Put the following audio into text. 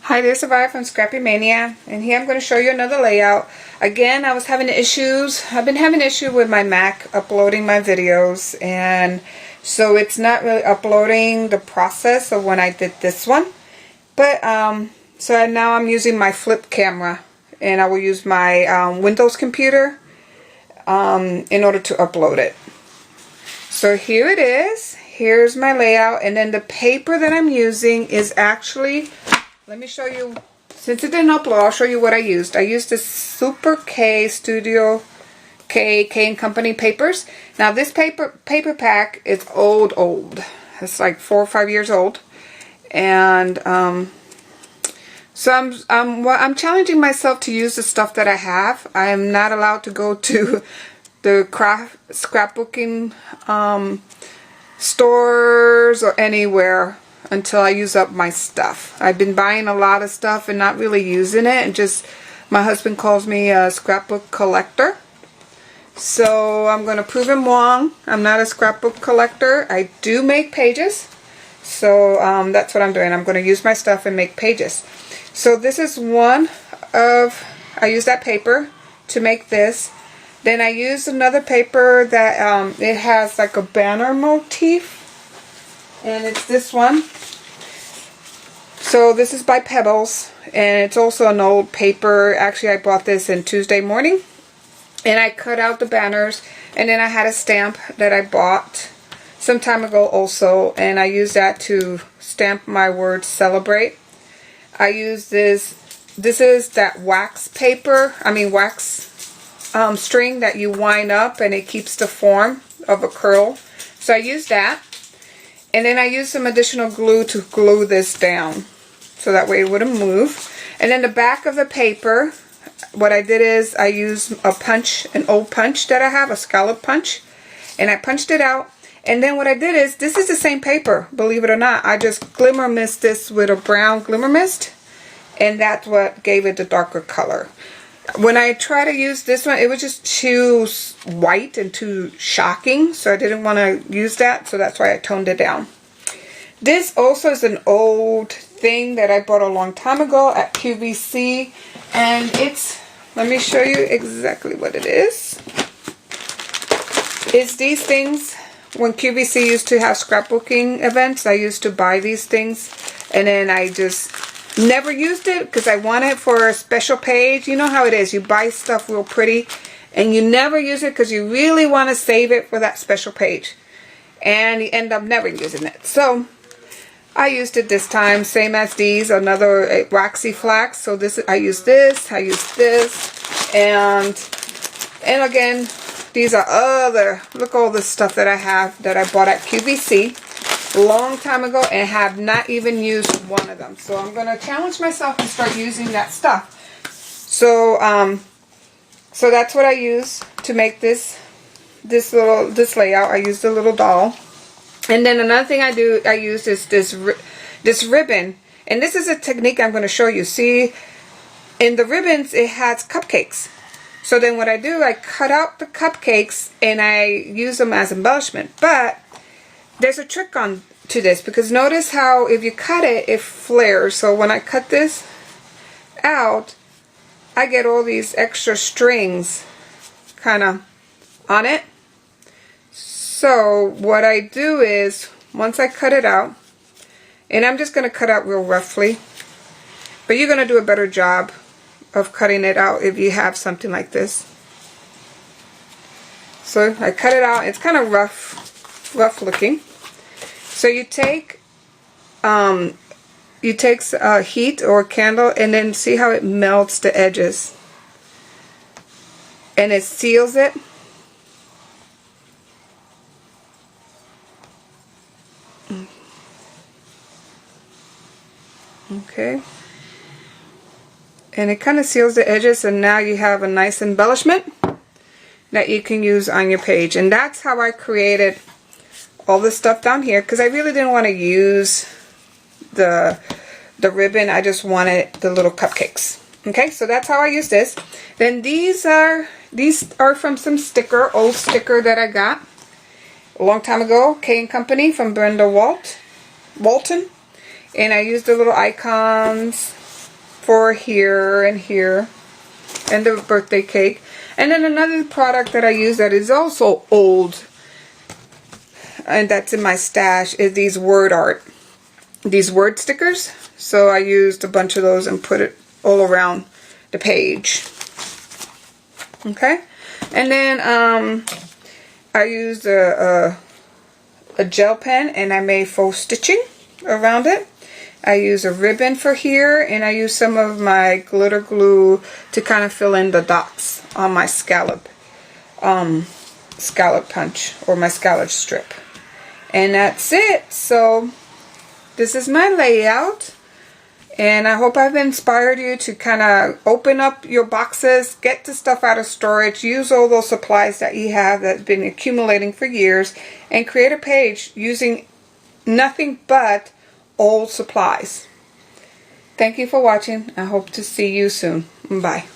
Hi, this is Survivor from Scrappy Mania, and here I'm going to show you another layout. Again, I was having issues. I've been having issue with my Mac uploading my videos, and so it's not really uploading the process of when I did this one. But so now I'm using my flip camera, and I will use my Windows computer in order to upload it. So here it is. Here's my layout, and then the paper that I'm using is actually, let me show you, since it didn't upload, I'll show you what I used. I used this Super K Studio K&Company papers. Now this paper pack is old. It's like 4 or 5 years old. And so I'm challenging myself to use the stuff that I have. I am not allowed to go to the scrapbooking stores or anywhere until I use up my stuff. I've been buying a lot of stuff and not really using it, and just my husband calls me a scrapbook collector. So I'm going to prove him wrong. I'm not a scrapbook collector. I do make pages. So that's what I'm doing. I'm going to use my stuff and make pages. So this is one of, I use that paper to make this. Then I used another paper that it has like a banner motif, and it's this one. So this is by Pebbles, and it's also an old paper. Actually, I bought this in Tuesday morning, and I cut out the banners, and then I had a stamp that I bought some time ago also, and I used that to stamp my word celebrate. I use this is that wax paper, wax string that you wind up and it keeps the form of a curl. So I used that, and then I used some additional glue to glue this down so that way it wouldn't move. And then the back of the paper, what I did is I used a punch, an old punch that I have, a scallop punch, and I punched it out. And then what I did is, this is the same paper, believe it or not. I just glimmer mist this with a brown glimmer mist, and that's what gave it the darker color. When I try to use this one, it was just too white and too shocking, so I didn't want to use that, so that's why I toned it down. This also is an old thing that I bought a long time ago at QVC, and it's, let me show you exactly what it is. It's these things. When QVC used to have scrapbooking events, I used to buy these things, and then I just never used it because I want it for a special page. You know how it is. You buy stuff real pretty and you never use it because you really want to save it for that special page. And you end up never using it. So I used it this time. Same as these. Another waxy flax. So this, I use this. And again, these are other, look all this stuff that I have that I bought at QVC a long time ago and have not even used one of them. So I'm going to challenge myself and start using that stuff. So so that's what I use to make this layout. I used a little doll. And then another thing I use is this ribbon. And this is a technique I'm going to show you. See, in the ribbons it has cupcakes. So then what I do, I cut out the cupcakes and I use them as embellishment. But there's a trick to this, because notice how if you cut it, it flares. So when I cut this out, I get all these extra strings kind of on it. So what I do is, once I cut it out, and I'm just going to cut out real roughly, but you're going to do a better job of cutting it out if you have something like this. So I cut it out. It's kind of rough looking. So you take heat or candle, and then see how it melts the edges, and it seals it. Okay, and it kind of seals the edges, and now you have a nice embellishment that you can use on your page. And that's how I created all this stuff down here, because I really didn't want to use the ribbon. I just wanted the little cupcakes. Okay, so that's how I use this. Then these are from some old sticker that I got a long time ago, K&Company from Brenda Walton. And I used the little icons for here and here, and the birthday cake. And then another product that I use that is also old, and that's in my stash, is these word stickers. So I used a bunch of those and put it all around the page. Okay, and then I used a gel pen, and I made faux stitching around it. I use a ribbon for here, and I use some of my glitter glue to kind of fill in the dots on my scallop punch, or my scallop strip. And that's it. So this is my layout, and I hope I've inspired you to kind of open up your boxes, get the stuff out of storage, use all those supplies that you have that's been accumulating for years, and create a page using nothing but old supplies. Thank you for watching. I hope to see you soon. Bye.